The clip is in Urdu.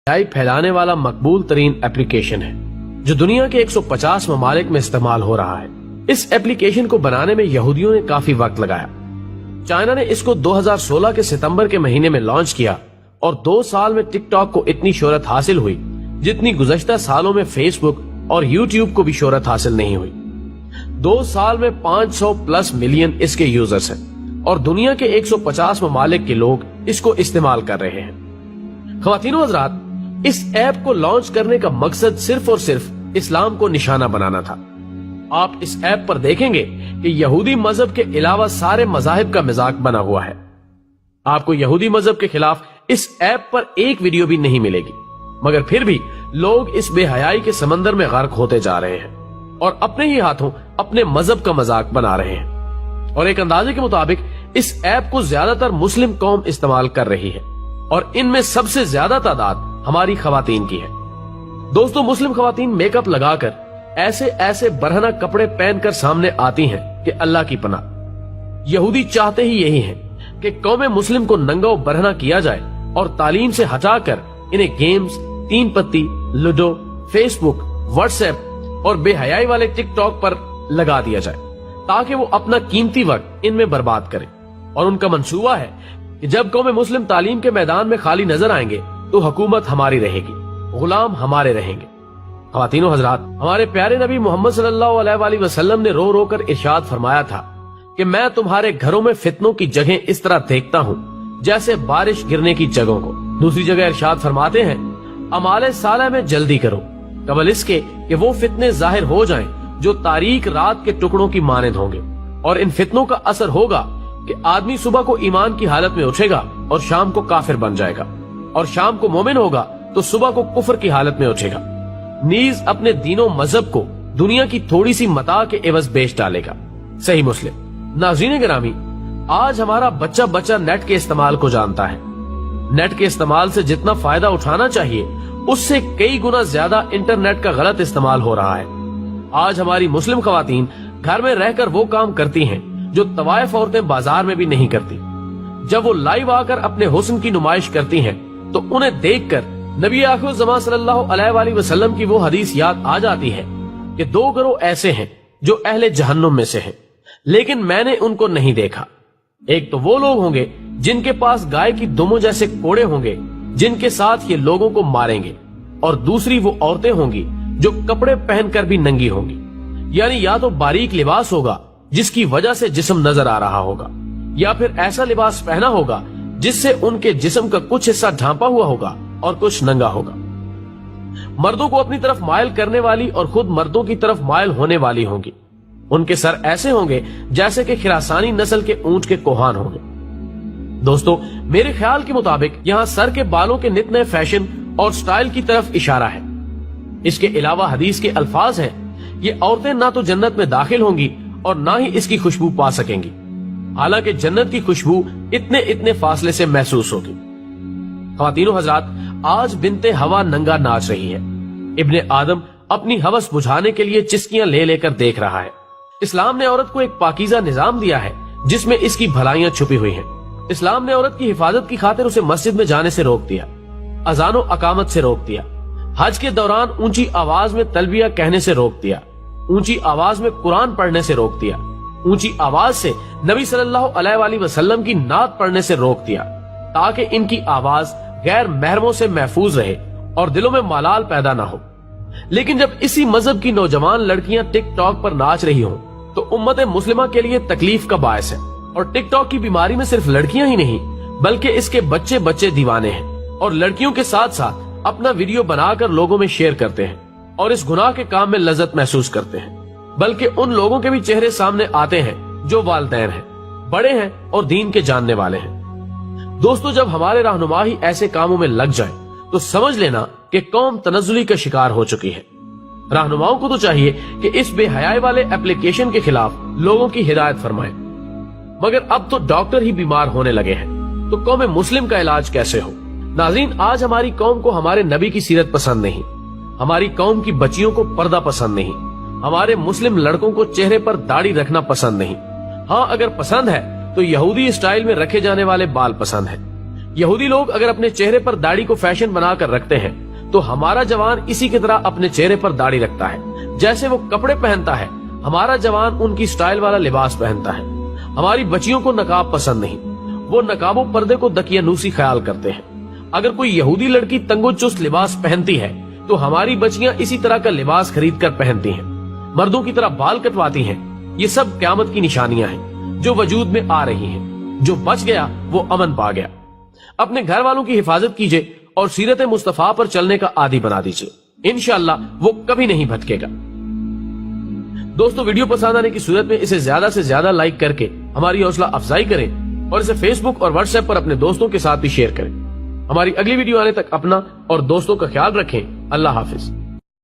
پھیلانے والا مقبول ترین ایپلیکیشن ہے جو دنیا کے 150 ممالک میں استعمال ہو رہا ہے۔ اس ایپلیکیشن کو بنانے میں یہودیوں نے کافی وقت لگایا۔ چائنا نے اس کو 2016 کے ستمبر کے مہینے میں لانچ کیا اور 2 سال میں ٹک ٹاک کو اتنی شہرت حاصل ہوئی جتنی گزشتہ سالوں میں فیس بک اور یوٹیوب کو بھی شہرت حاصل نہیں ہوئی۔ 2 سال میں 500+ ملین اس کے یوزرز ہیں اور دنیا کے 150 ممالک کے لوگ اس کو استعمال کر رہے ہیں۔ خواتین و حضرات، اس ایپ کو لانچ کرنے کا مقصد صرف اور صرف اسلام کو نشانہ بنانا تھا۔ آپ اس ایپ پر دیکھیں گے کہ یہودی مذہب کے علاوہ سارے مذاہب کا مذاق بنا ہوا ہے۔ آپ کو یہودی مذہب کے خلاف اس ایپ پر ایک ویڈیو بھی نہیں ملے گی، مگر پھر بھی لوگ اس بے حیائی کے سمندر میں غرق ہوتے جا رہے ہیں اور اپنے ہی ہاتھوں اپنے مذہب کا مذاق بنا رہے ہیں۔ اور ایک اندازے کے مطابق اس ایپ کو زیادہ تر مسلم قوم استعمال کر رہی ہے اور ان میں سب سے زیادہ تعداد ہماری خواتین کی ہے۔ دوستو، مسلم خواتین میک اپ لگا کر ایسے برہنہ کپڑے پہن کر سامنے آتی ہیں کہ اللہ کی پناہ۔ یہودی چاہتے ہی یہی ہیں کہ قوم مسلم کو ننگا و برہنہ کیا جائے اور تعلیم سے ہٹا کر انہیں گیمز، 3 پتی، لوڈو، فیس بک، واٹس ایپ اور بے حیائی والے ٹک ٹاک پر لگا دیا جائے تاکہ وہ اپنا قیمتی وقت ان میں برباد کریں۔ اور ان کا منصوبہ ہے کہ جب قوم مسلم تعلیم کے میدان میں خالی نظر آئیں گے تو حکومت ہماری رہے گی، غلام ہمارے رہیں گے۔ خواتین و حضرات، ہمارے پیارے نبی محمد صلی اللہ علیہ وآلہ وسلم نے رو رو کر ارشاد فرمایا تھا کہ میں تمہارے گھروں میں فتنوں کی جگہیں اس طرح دیکھتا ہوں جیسے بارش گرنے کی جگہوں کو۔ دوسری جگہ ارشاد فرماتے ہیں، اعمال صالح میں جلدی کرو قبل اس کے کہ وہ فتنے ظاہر ہو جائیں جو تاریک رات کے ٹکڑوں کی مانند ہوں گے۔ اور ان فتنوں کا اثر ہوگا کہ آدمی صبح کو ایمان کی حالت میں اٹھے گا اور شام کو کافر بن جائے گا، اور شام کو مومن ہوگا تو صبح کو کفر کی حالت میں اٹھے گا، نیز اپنے دین و مذہب کو دنیا کی تھوڑی سی متاع کے عوض بیچ ڈالے گا۔ صحیح مسلم۔ ناظرین گرامی، آج ہمارا بچہ نیٹ کے استعمال کو جانتا ہے۔ نیٹ کے استعمال سے جتنا فائدہ اٹھانا چاہیے اس سے کئی گنا زیادہ انٹرنیٹ کا غلط استعمال ہو رہا ہے۔ آج ہماری مسلم خواتین گھر میں رہ کر وہ کام کرتی ہیں جو طوائف عورتیں بازار میں بھی نہیں کرتی۔ جب وہ لائیو آ کر اپنے حسن کی نمائش کرتی ہیں تو انہیں دیکھ کر نبی آخر الزمان صلی اللہ علیہ وآلہ وسلم کی وہ حدیث یاد آ جاتی ہے کہ 2 گروہ ایسے ہیں جو اہل جہنم میں سے ہیں، لیکن میں نے ان کو نہیں دیکھا۔ ایک تو وہ لوگ ہوں گے جن کے پاس گائے کی دموں جیسے کوڑے ہوں گے جن کے ساتھ یہ لوگوں کو ماریں گے، اور دوسری وہ عورتیں ہوں گی جو کپڑے پہن کر بھی ننگی ہوں گی، یعنی یا تو باریک لباس ہوگا جس کی وجہ سے جسم نظر آ رہا ہوگا، یا پھر ایسا لباس پہنا ہوگا جس سے ان کے جسم کا کچھ حصہ ڈھانپا ہوا ہوگا اور کچھ ننگا ہوگا۔ مردوں کو اپنی طرف مائل کرنے والی اور خود مردوں کی طرف مائل ہونے والی ہوں گی۔ ان کے سر ایسے ہوں گے جیسے کہ خراسانی نسل کے اونٹ کے کوہان ہوں گے۔ دوستو، میرے خیال کے مطابق یہاں سر کے بالوں کے نت نئے فیشن اور سٹائل کی طرف اشارہ ہے۔ اس کے علاوہ حدیث کے الفاظ ہیں، یہ عورتیں نہ تو جنت میں داخل ہوں گی اور نہ ہی اس کی خوشبو پا سکیں گی، حالانکہ جنت کی خوشبو اتنے فاصلے سے محسوس ہوگی۔ خواتین و حضرات، آج بنت ہوا ننگا ناچ رہی ہے۔ ابن آدم اپنی ہوس بجھانے کے لیے چسکیاں لے کر دیکھ رہا ہے۔ اسلام نے عورت کو ایک پاکیزہ نظام دیا ہے جس میں اس کی بھلائیاں چھپی ہوئی ہیں۔ اسلام نے عورت کی حفاظت کی خاطر اسے مسجد میں جانے سے روک دیا، اذان و اقامت سے روک دیا، حج کے دوران اونچی آواز میں تلبیہ کہنے سے روک دیا، اونچی آواز میں قرآن پڑھنے سے روک دیا، اونچی آواز سے نبی صلی اللہ علیہ وآلہ وسلم کی نعت پڑھنے سے روک دیا تاکہ ان کی آواز غیر محرموں سے محفوظ رہے اور دلوں میں ملال پیدا نہ ہو۔ لیکن جب اسی مذہب کی نوجوان لڑکیاں ٹک ٹاک پر ناچ رہی ہوں تو امت مسلمہ کے لیے تکلیف کا باعث ہے۔ اور ٹک ٹاک کی بیماری میں صرف لڑکیاں ہی نہیں بلکہ اس کے بچے دیوانے ہیں اور لڑکیوں کے ساتھ ساتھ اپنا ویڈیو بنا کر لوگوں میں شیئر کرتے ہیں اور اس گناہ کے کام میں لذت محسوس کرتے ہیں۔ بلکہ ان لوگوں کے بھی چہرے سامنے آتے ہیں جو والدین ہیں، بڑے ہیں اور دین کے جاننے والے ہیں۔ دوستو، جب ہمارے رہنما ہی ایسے کاموں میں لگ جائیں تو سمجھ لینا کہ قوم تنزلی کا شکار ہو چکی ہے۔ رہنماؤں کو تو چاہیے کہ اس بے حیائی والے ایپلیکیشن کے خلاف لوگوں کی ہدایت فرمائیں، مگر اب تو ڈاکٹر ہی بیمار ہونے لگے ہیں تو قوم مسلم کا علاج کیسے ہو؟ ناظرین، آج ہماری قوم کو ہمارے نبی کی سیرت پسند نہیں، ہماری قوم کی بچیوں کو پردہ پسند نہیں، ہمارے مسلم لڑکوں کو چہرے پر داڑھی رکھنا پسند نہیں۔ ہاں، اگر پسند ہے تو یہودی اسٹائل میں رکھے جانے والے بال پسند ہیں، یہودی لوگ اگر اپنے چہرے پر داڑھی کو فیشن بنا کر رکھتے ہیں تو ہمارا جوان اسی کی طرح اپنے چہرے پر داڑھی رکھتا ہے. جیسے وہ کپڑے پہنتا ہے ہمارا جوان ان کی سٹائل والا لباس پہنتا ہے. ہماری بچیوں کو نقاب پسند نہیں، وہ نقاب و پردے کو دقیانوسی خیال کرتے ہیں. اگر کوئی یہودی لڑکی تنگ و چست لباس پہنتی ہے تو ہماری بچیاں اسی طرح کا لباس خرید کر پہنتی ہیں، مردوں کی طرح بال کٹواتی ہیں. یہ سب قیامت کی نشانیاں ہیں جو وجود میں آ رہی ہیں. جو بچ گیا وہ امن پا گیا. اپنے گھر والوں کی حفاظت کیجئے اور سیرت مصطفیٰ پر چلنے کا عادی بنا دیجئے. انشاءاللہ وہ کبھی نہیں بھٹکے گا. دوستو، ویڈیو پسند آنے کی صورت میں اسے زیادہ سے زیادہ لائک کر کے ہماری حوصلہ افزائی کریں اور اسے فیس بک اور واٹس ایپ پر اپنے دوستوں کے ساتھ بھی شیئر کریں. ہماری اگلی ویڈیو آنے تک اپنا اور دوستوں کا خیال رکھیں. اللہ حافظ.